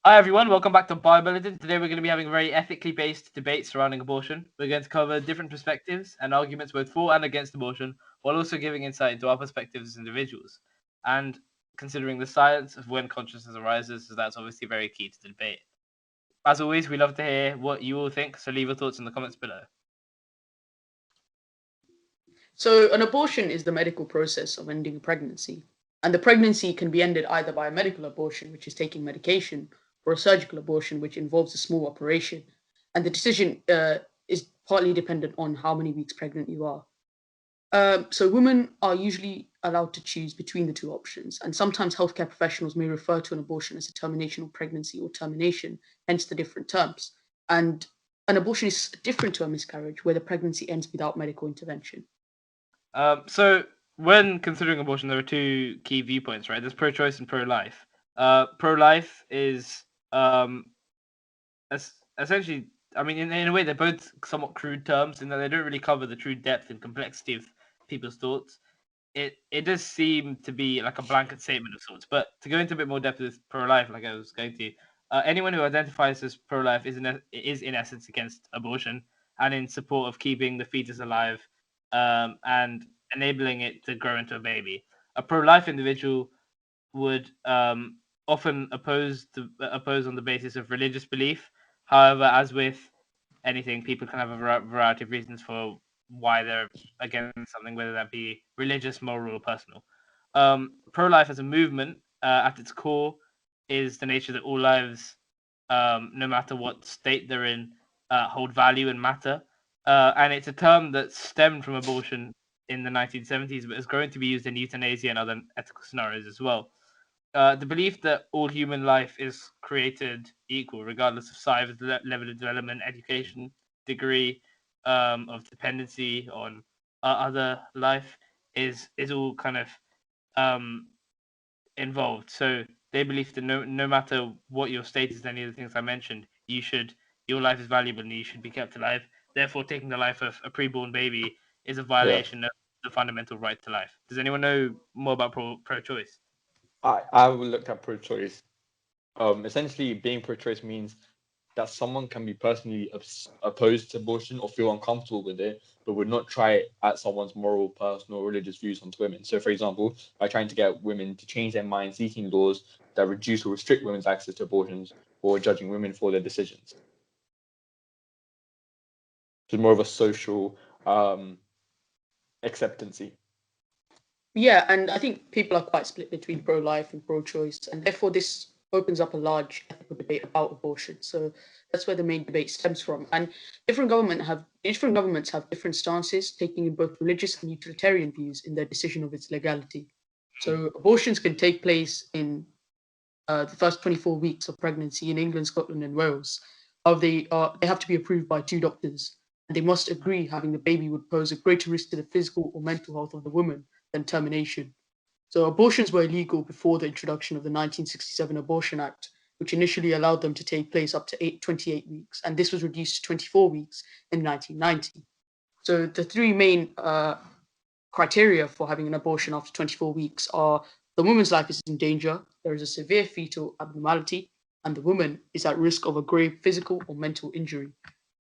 Hi everyone, welcome back to BioBulletin. Today we're going to be having a very ethically based debate surrounding abortion. We're going to cover different perspectives and arguments both for and against abortion, while also giving insight into our perspectives as individuals, and considering the science of when consciousness arises, as that's obviously very key to the debate. As always, we love to hear what you all think, so leave your thoughts in the comments below. So, an abortion is the medical process of ending a pregnancy. And the pregnancy can be ended either by a medical abortion, which is taking medication, or a surgical abortion, which involves a small operation. And the decision is partly dependent on how many weeks pregnant you are. So, women are usually allowed to choose between the two options. And sometimes healthcare professionals may refer to an abortion as a termination of pregnancy or termination, hence the different terms. And an abortion is different to a miscarriage, where the pregnancy ends without medical intervention. So, when considering abortion, there are two key viewpoints, right? There's pro-choice and pro-life. Pro-life is essentially, I mean, in a way, they're both somewhat crude terms in that they don't really cover the true depth and complexity of people's thoughts. It does seem to be like a blanket statement of sorts, but to go into a bit more depth with pro-life, like I was going to, anyone who identifies as pro-life is in essence against abortion and in support of keeping the fetus alive, and enabling it to grow into a baby. A pro-life individual would often oppose on the basis of religious belief. However, as with anything, people can have a variety of reasons for why they're against something, whether that be religious, moral, or personal. Pro-life as a movement, at its core, is the nature that all lives, no matter what state they're in, hold value and matter. And it's a term that stemmed from abortion in the 1970s, but is growing to be used in euthanasia and other ethical scenarios as well. The belief that all human life is created equal, regardless of size, level of development, education, degree, of dependency on other life, is all kind of um, involved. So they believe that no matter what your status, any of the things I mentioned, your life is valuable and you should be kept alive. Therefore, taking the life of a preborn baby is a Yeah, violation of the fundamental right to life. Does anyone know more about pro-choice? I will look at pro-choice. Essentially, being pro-choice means that someone can be personally opposed to abortion or feel uncomfortable with it, but would not try it at someone's moral, personal, or religious views onto women. So, for example, by trying to get women to change their minds, seeking laws that reduce or restrict women's access to abortions, or judging women for their decisions. So, more of a social acceptancy. Yeah, and I think people are quite split between pro-life and pro-choice, and therefore this opens up a large ethical debate about abortion. So that's where the main debate stems from. And different governments have different stances, taking in both religious and utilitarian views in their decision of its legality. So abortions can take place in the first 24 weeks of pregnancy in England, Scotland, and Wales. However, they have to be approved by two doctors, and they must agree having the baby would pose a greater risk to the physical or mental health of the woman than termination. So abortions were illegal before the introduction of the 1967 Abortion Act, which initially allowed them to take place up to 28 weeks, and this was reduced to 24 weeks in 1990. So the three main criteria for having an abortion after 24 weeks are: the woman's life is in danger, there is a severe fetal abnormality, and the woman is at risk of a grave physical or mental injury.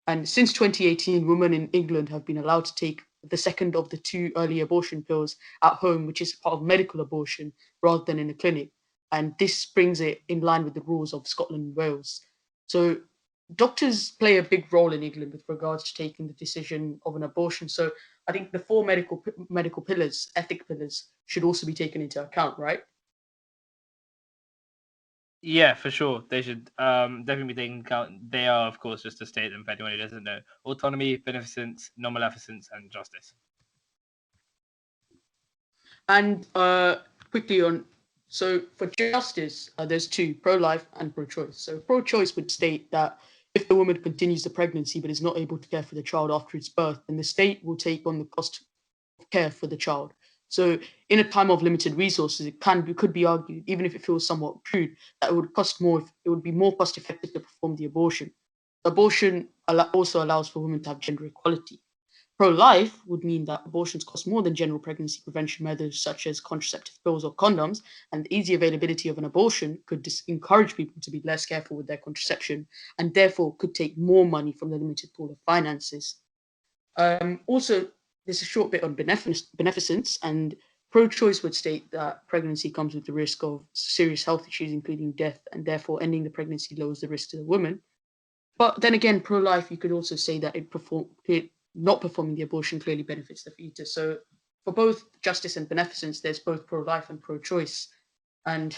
And since 2018, women in England have been allowed to take the second of the two early abortion pills at home, which is part of medical abortion rather than in a clinic. And this brings it in line with the rules of Scotland and Wales. So doctors play a big role in England with regards to taking the decision of an abortion. So I think the four medical pillars, ethic pillars, should also be taken into account, right? Yeah, for sure. They should definitely be taken into account. They are, of course, just to state them for anyone who doesn't know: autonomy, beneficence, non-maleficence, and justice. And quickly on, so for justice, there's two: pro-life and pro-choice. So pro-choice would state that if the woman continues the pregnancy but is not able to care for the child after its birth, then the state will take on the cost of care for the child. So in a time of limited resources, it could be argued, even if it feels somewhat crude, that it would cost more. It would be more cost effective to perform the abortion. Abortion also allows for women to have gender equality. Pro-life would mean that abortions cost more than general pregnancy prevention methods such as contraceptive pills or condoms, and the easy availability of an abortion could encourage people to be less careful with their contraception and therefore could take more money from the limited pool of finances. Also, there's a short bit on beneficence, and pro-choice would state that pregnancy comes with the risk of serious health issues, including death, and therefore ending the pregnancy lowers the risk to the woman. But then again, pro-life, you could also say that not performing the abortion clearly benefits the fetus. So for both justice and beneficence, there's both pro-life and pro-choice. And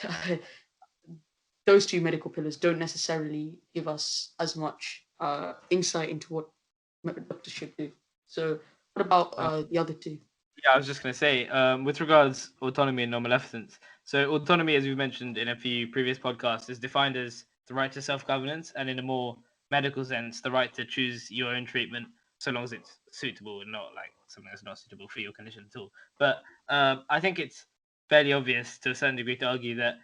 those two medical pillars don't necessarily give us as much insight into what doctors should do. So what about the other two? Yeah, I was just going to say, with regards autonomy and non-maleficence. So autonomy, as we've mentioned in a few previous podcasts, is defined as the right to self-governance, and in a more medical sense, the right to choose your own treatment, so long as it's suitable and not like something that's not suitable for your condition at all. But I think it's fairly obvious to a certain degree to argue that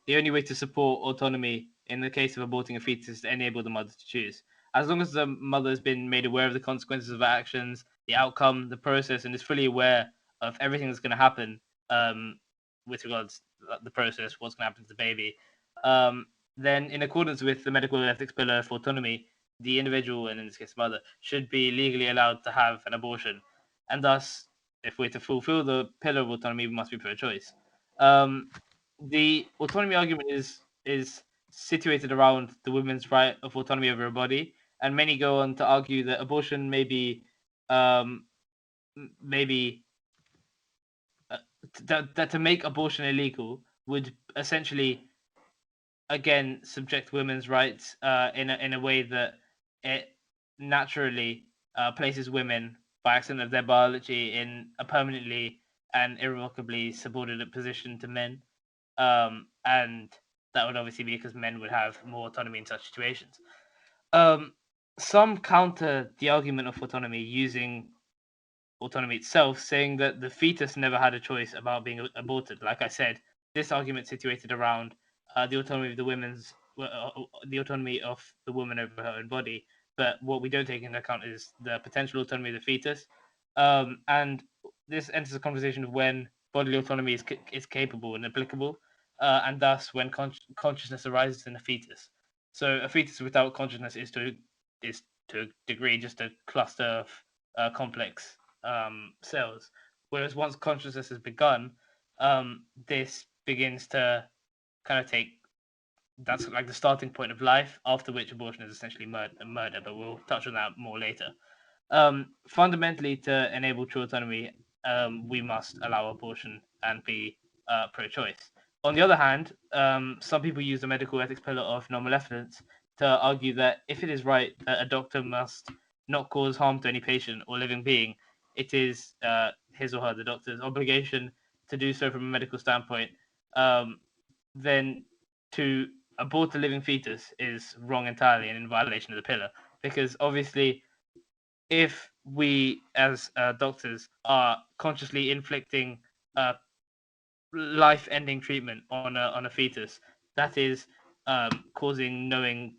the only way to support autonomy in the case of aborting a fetus is to enable the mother to choose. As long as the mother has been made aware of the consequences of her actions, the outcome, the process, and is fully aware of everything that's going to happen with regards to the process, what's going to happen to the baby, then in accordance with the medical ethics pillar for autonomy, the individual, and in this case the mother, should be legally allowed to have an abortion. And thus, if we're to fulfill the pillar of autonomy, we must be pro-choice. The autonomy argument is situated around the woman's right of autonomy over her body, and many go on to argue that abortion may be maybe that to make abortion illegal would essentially again subject women's rights in a way that it naturally places women by accident of their biology in a permanently and irrevocably subordinate position to men, and that would obviously be because men would have more autonomy in such situations. Some counter the argument of autonomy using autonomy itself, saying that the fetus never had a choice about being aborted. Like I said, this argument situated around the autonomy of the autonomy of the woman over her own body. But what we don't take into account is the potential autonomy of the fetus, and this enters a conversation of when bodily autonomy is capable and applicable, and thus when consciousness arises in a fetus. So a fetus without consciousness is to a degree just a cluster of complex cells. Whereas once consciousness has begun, this begins to kind of that's like the starting point of life, after which abortion is essentially murder, but we'll touch on that more later. Fundamentally, to enable true autonomy, we must allow abortion and be pro-choice. On the other hand, some people use the medical ethics pillar of non-maleficence to argue that if it is right that a doctor must not cause harm to any patient or living being, it is his or her, the doctor's obligation to do so from a medical standpoint. Then to abort a living fetus is wrong entirely and in violation of the pillar, because obviously if we as doctors are consciously inflicting life-ending treatment on a fetus, that is causing knowing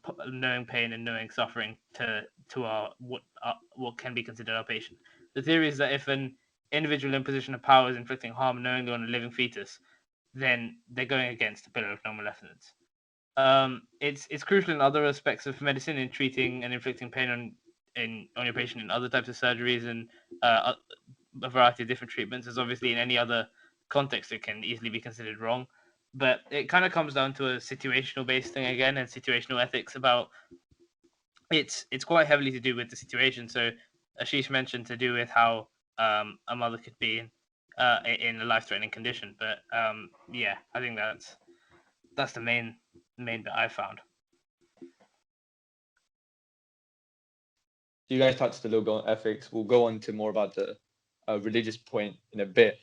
pain and knowing suffering to our what can be considered our patient. The theory is that if an individual in position of power is inflicting harm knowingly on a living fetus, then they're going against the pillar of non-maleficence. It's crucial in other aspects of medicine, in treating and inflicting pain on your patient in other types of surgeries and a variety of different treatments. As obviously in any other context, it can easily be considered wrong. But it kind of comes down to a situational based thing again, and situational ethics about it's quite heavily to do with the situation. So Ashish mentioned to do with how a mother could be in a life threatening condition. But yeah, I think that's the main bit I found. You guys touched a little bit on ethics. We'll go on to more about the religious point in a bit.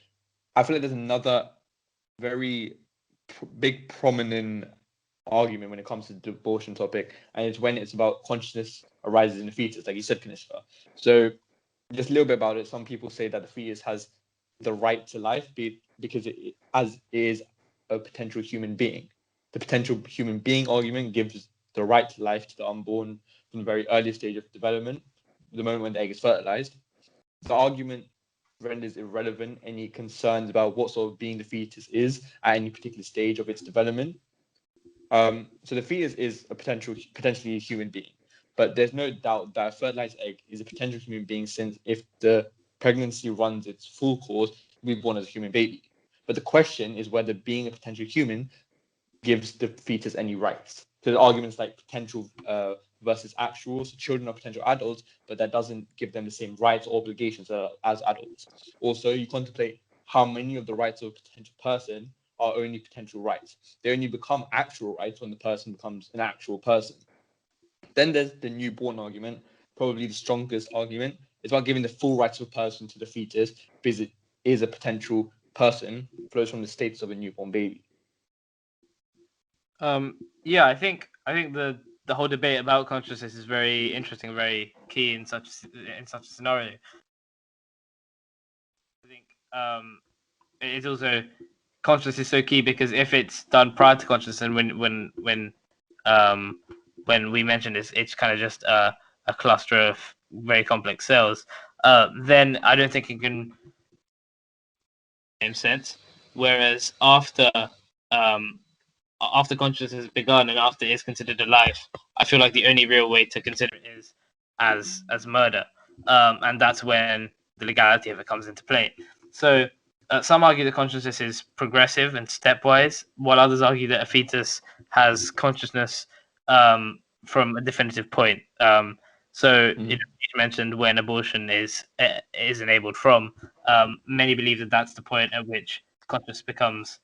I feel like there's another very big prominent argument when it comes to the abortion topic, and it's when it's about consciousness arises in the fetus, like you said, Kanishka. So just a little bit about it. Some people say that the fetus has the right to life because it is a potential human being. The potential human being argument gives the right to life to the unborn from the very early stage of development, the moment when the egg is fertilized. The argument renders irrelevant any concerns about what sort of being the fetus is at any particular stage of its development. So the fetus is a potentially a human being, but there's no doubt that a fertilized egg is a potential human being, since if the pregnancy runs its full course, it will be born as a human baby. But the question is whether being a potential human gives the fetus any rights. So the arguments like potential versus actual. So children are potential adults, but that doesn't give them the same rights or obligations as adults. Also, you contemplate how many of the rights of a potential person are only potential rights. They only become actual rights when the person becomes an actual person. Then there's the newborn argument, probably the strongest argument. It's about giving the full rights of a person to the fetus because it is a potential person, flows from the status of a newborn baby. Yeah, I think the whole debate about consciousness is very interesting, very key in such a scenario. I think it's also consciousness is so key because if it's done prior to consciousness, and when we mentioned this, it's kind of just a cluster of very complex cells. Then I don't think it can make sense. Whereas after consciousness has begun and after it's considered a life, I feel like the only real way to consider it is as murder, and that's when the legality of it comes into play. So some argue that consciousness is progressive and stepwise, while others argue that a fetus has consciousness from a definitive point. You mentioned when abortion is enabled from. Many believe that that's the point at which consciousness becomes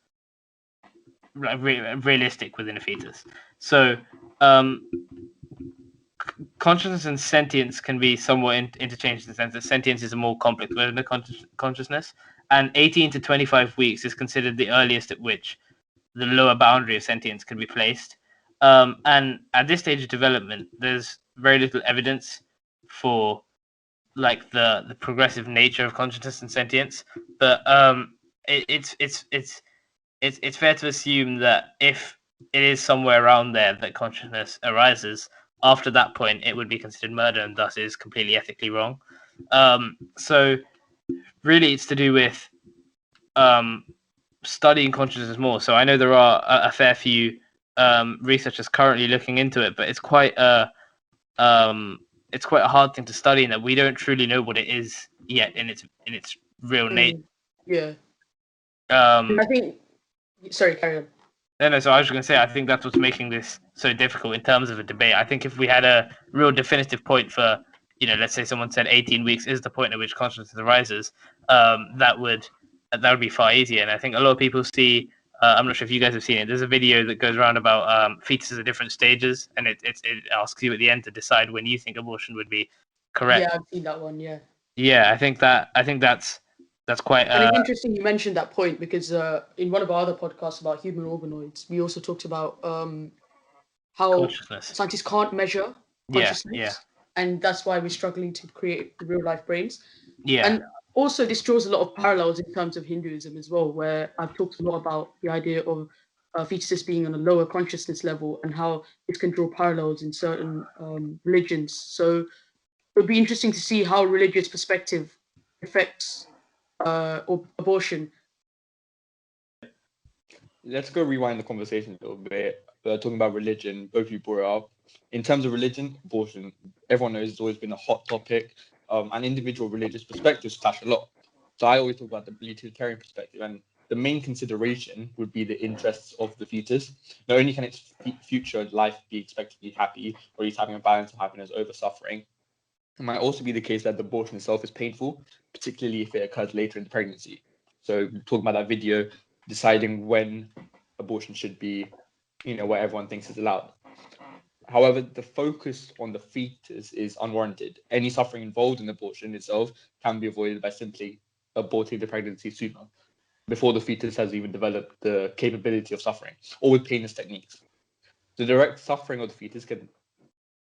realistic within a fetus. So consciousness and sentience can be somewhat interchanged in the sense that sentience is a more complex version of consciousness, and 18 to 25 weeks is considered the earliest at which the lower boundary of sentience can be placed. And at this stage of development, there's very little evidence for like the progressive nature of consciousness and sentience, but it's fair to assume that if it is somewhere around there that consciousness arises, after that point it would be considered murder and thus is completely ethically wrong. So really it's to do with studying consciousness more. So I know there are a fair few researchers currently looking into it, but it's quite a hard thing to study in that we don't truly know what it is yet in its real nature. Yeah. I think. Sorry, carry on. No, so I was going to say, I think that's what's making this so difficult in terms of a debate. I think if we had a real definitive point for, let's say someone said 18 weeks is the point at which consciousness arises, that would be far easier. And I think a lot of people see, I'm not sure if you guys have seen it, there's a video that goes around about fetuses at different stages, and it asks you at the end to decide when you think abortion would be correct. Yeah, I've seen that one, yeah. Yeah, I think that's quite. And it's interesting you mentioned that point because in one of our other podcasts about human organoids, we also talked about how scientists can't measure consciousness, and that's why we're struggling to create real life brains. Yeah. And also, this draws a lot of parallels in terms of Hinduism as well, where I've talked a lot about the idea of fetuses being on a lower consciousness level and how this can draw parallels in certain religions. So it would be interesting to see how religious perspective affects or abortion. Let's go rewind the conversation a little bit. Talking about religion, both of you brought it up. In terms of religion, abortion, everyone knows it's always been a hot topic, and individual religious perspectives clash a lot. So I always talk about the utilitarian perspective, and the main consideration would be the interests of the fetus. Not only can its future life be expected to be happy, or he's having a balance of happiness over suffering, it might also be the case that the abortion itself is painful, particularly if it occurs later in the pregnancy. So talking about that video, deciding when abortion should be, what everyone thinks is allowed. However, the focus on the fetus is unwarranted. Any suffering involved in abortion itself can be avoided by simply aborting the pregnancy sooner, before the fetus has even developed the capability of suffering, or with painless techniques. The direct suffering of the fetus can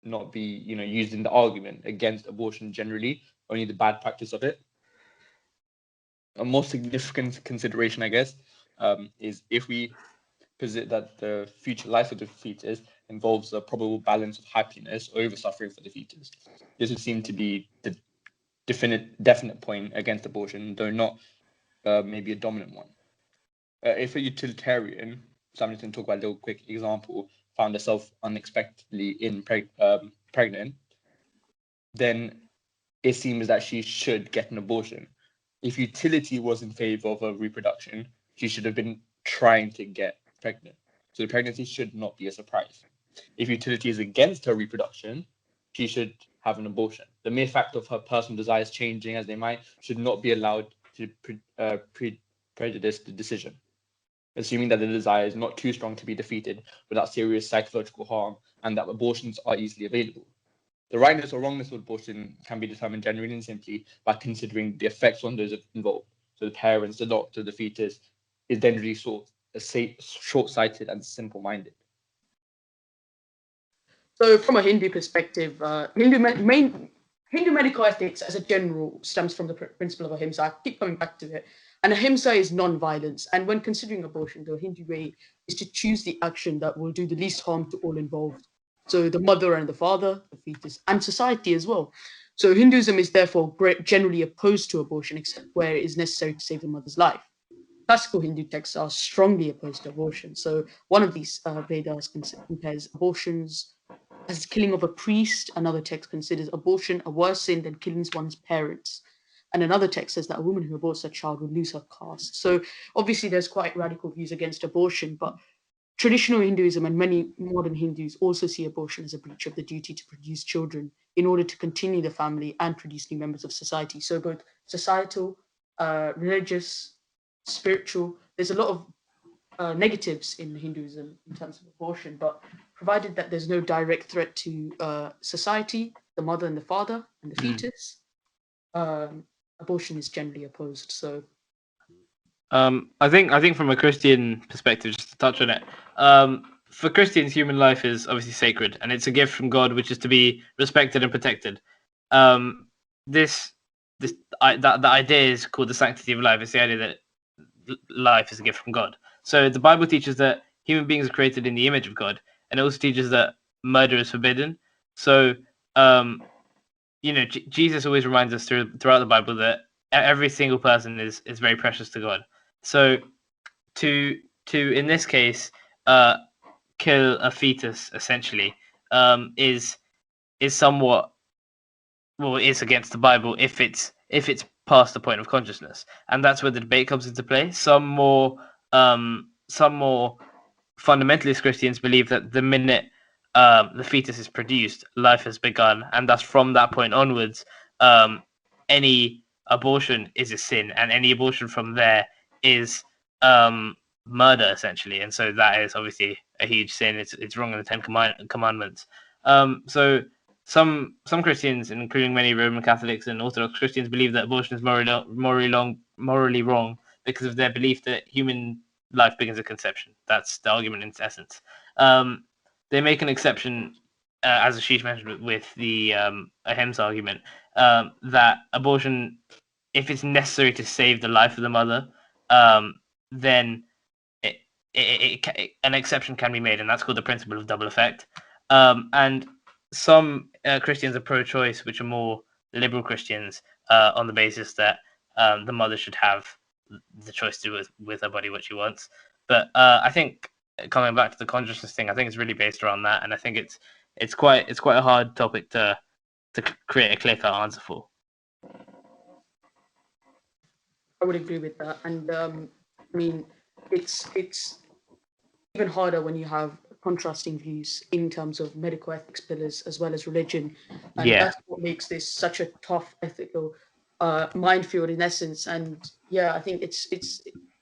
not be used in the argument against abortion generally, only the bad practice of it. A more significant consideration, I guess, is if we posit that the future life of the fetus involves a probable balance of happiness over suffering for the fetus. This would seem to be the definite point against abortion, though not maybe a dominant one. If a utilitarian, so I'm just going to talk about a little quick example, found herself unexpectedly pregnant, then it seems that she should get an abortion. If utility was in favor of her reproduction, she should have been trying to get pregnant. So the pregnancy should not be a surprise. If utility is against her reproduction, she should have an abortion. The mere fact of her personal desires changing as they might should not be allowed to prejudice the decision, assuming that the desire is not too strong to be defeated without serious psychological harm and that abortions are easily available. The rightness or wrongness of abortion can be determined generally and simply by considering the effects on those involved. So the parents, the doctor, the fetus is generally short-sighted and simple-minded. So, from a Hindu perspective, Hindu medical ethics, as a general, stems from the principle of ahimsa. I keep coming back to it. And ahimsa is non-violence. And when considering abortion, the Hindu way is to choose the action that will do the least harm to all involved. So, the mother and the father, the fetus, and society as well. So, Hinduism is therefore generally opposed to abortion, except where it is necessary to save the mother's life. Classical Hindu texts are strongly opposed to abortion. So, one of these Vedas compares abortions as the killing of a priest. Another text considers abortion a worse sin than killing one's parents. And another text says that a woman who aborts her child will lose her caste. So obviously there's quite radical views against abortion, but traditional Hinduism and many modern Hindus also see abortion as a breach of the duty to produce children in order to continue the family and produce new members of society. So both societal, religious, spiritual, there's a lot of negatives in Hinduism in terms of abortion, but provided that there's no direct threat to society, the mother and the father and the fetus, abortion is generally opposed. So, I think from a Christian perspective, just to touch on it, for Christians, human life is obviously sacred, and it's a gift from God, which is to be respected and protected. The idea is called the sanctity of life. It's the idea that life is a gift from God. So the Bible teaches that human beings are created in the image of God, and it also teaches that murder is forbidden. So, Jesus always reminds us throughout the Bible that every single person is very precious to God. So, to in this case, kill a fetus essentially is somewhat, well, it's against the Bible if it's past the point of consciousness, and that's where the debate comes into play. Some more fundamentalist Christians believe that the minute the fetus is produced, life has begun, and thus from that point onwards, any abortion is a sin, and any abortion from there is murder essentially, and so that is obviously a huge sin. It's wrong in the Ten Commandments. So some Christians, including many Roman Catholics and Orthodox Christians, believe that abortion is morally wrong because of their belief that human life begins at conception. That's the argument in essence. They make an exception, as Ashish mentioned, with the ahimsa argument, that abortion, if it's necessary to save the life of the mother, then an exception can be made, and that's called the principle of double effect. And some Christians are pro-choice, which are more liberal Christians, on the basis that the mother should have the choice to do with her body what she wants. But I think, coming back to the consciousness thing, I think it's really based around that, and I think it's quite a hard topic to create a clear-cut answer for. I would agree with that, and I mean, it's even harder when you have contrasting views in terms of medical ethics pillars as well as religion, and that's what makes this such a tough ethical minefield in essence. And yeah, I think it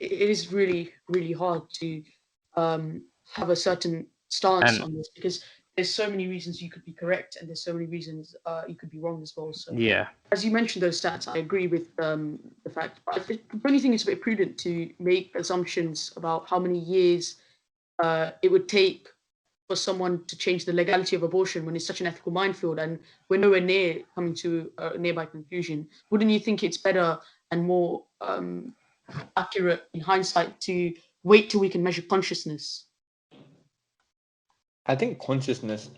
is really hard to have a certain stance on this, because there's so many reasons you could be correct and there's so many reasons you could be wrong as well. So as you mentioned those stats, I agree with the fact, but I don't think it's a bit prudent to make assumptions about how many years it would take for someone to change the legality of abortion when it's such an ethical minefield and we're nowhere near coming to a nearby conclusion. Wouldn't you think it's better and more accurate in hindsight to wait till we can measure consciousness? I think consciousness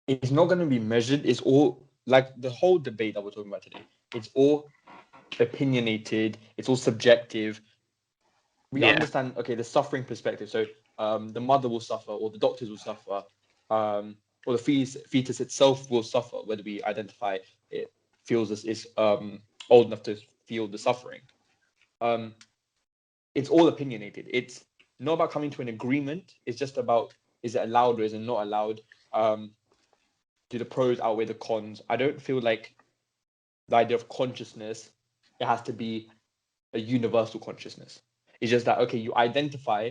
is not going to be measured. It's all like the whole debate that we're talking about today, it's all opinionated, it's all subjective. We understand, okay, the suffering perspective. So the mother will suffer, or the doctors will suffer, or the fetus itself will suffer, whether we identify it feels as is old enough to feel the suffering. It's all opinionated. It's not about coming to an agreement. It's just about, is it allowed or is it not allowed? Do the pros outweigh the cons? I don't feel like the idea of consciousness, it has to be a universal consciousness. It's just that, okay, you identify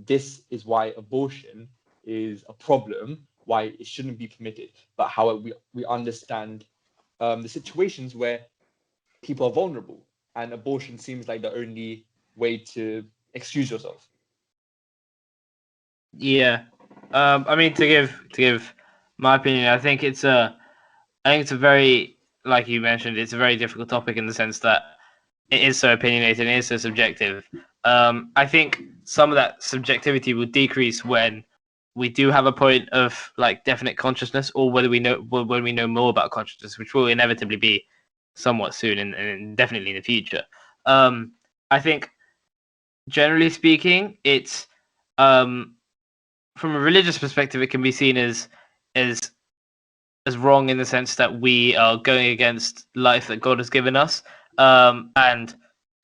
this is why abortion is a problem, why it shouldn't be permitted, but how we understand the situations where people are vulnerable, and abortion seems like the only way to excuse yourself. Yeah. I mean, to give my opinion, I think it's a very, like you mentioned, it's a very difficult topic in the sense that it is so opinionated and it is so subjective. I think some of that subjectivity will decrease when we do have a point of like definite consciousness, or when we know more about consciousness, which will inevitably be somewhat soon and definitely in the future. I think generally speaking, it's from a religious perspective, it can be seen as wrong in the sense that we are going against life that God has given us, and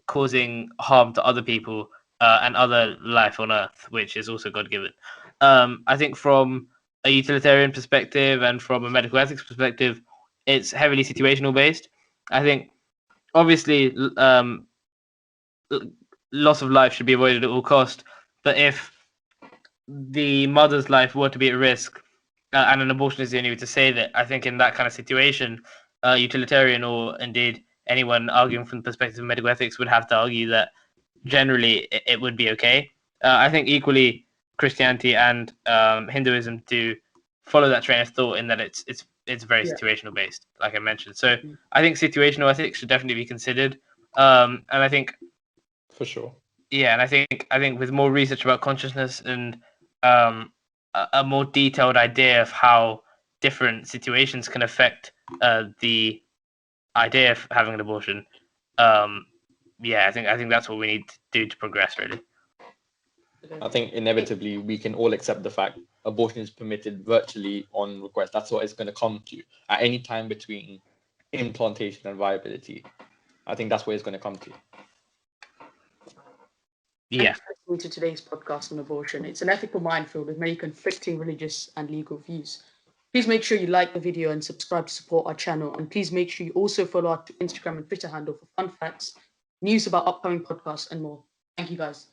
causing harm to other people and other life on Earth, which is also God given. I think from a utilitarian perspective and from a medical ethics perspective, it's heavily situational based. I think obviously loss of life should be avoided at all cost, but if the mother's life were to be at risk, and an abortion is the only way to save it, I think in that kind of situation, utilitarian or indeed anyone arguing from the perspective of medical ethics would have to argue that generally it would be okay. I think equally Christianity and Hinduism do follow that train of thought in that it's very situational based, like I mentioned. So I think situational ethics should definitely be considered, and I think for sure. Yeah, and I think with more research about consciousness and a more detailed idea of how different situations can affect the idea of having an abortion, I think that's what we need to do to progress, really. I think inevitably we can all accept the fact abortion is permitted virtually on request. That's what it's going to come to at any time between implantation and viability. I think that's where it's going to come to. Yeah. Thanks for listening to today's podcast on abortion. It's an ethical minefield with many conflicting religious and legal views. Please make sure you like the video and subscribe to support our channel. And please make sure you also follow our Instagram and Twitter handle for fun facts, news about upcoming podcasts, and more. Thank you, guys.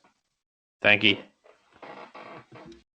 Thank you.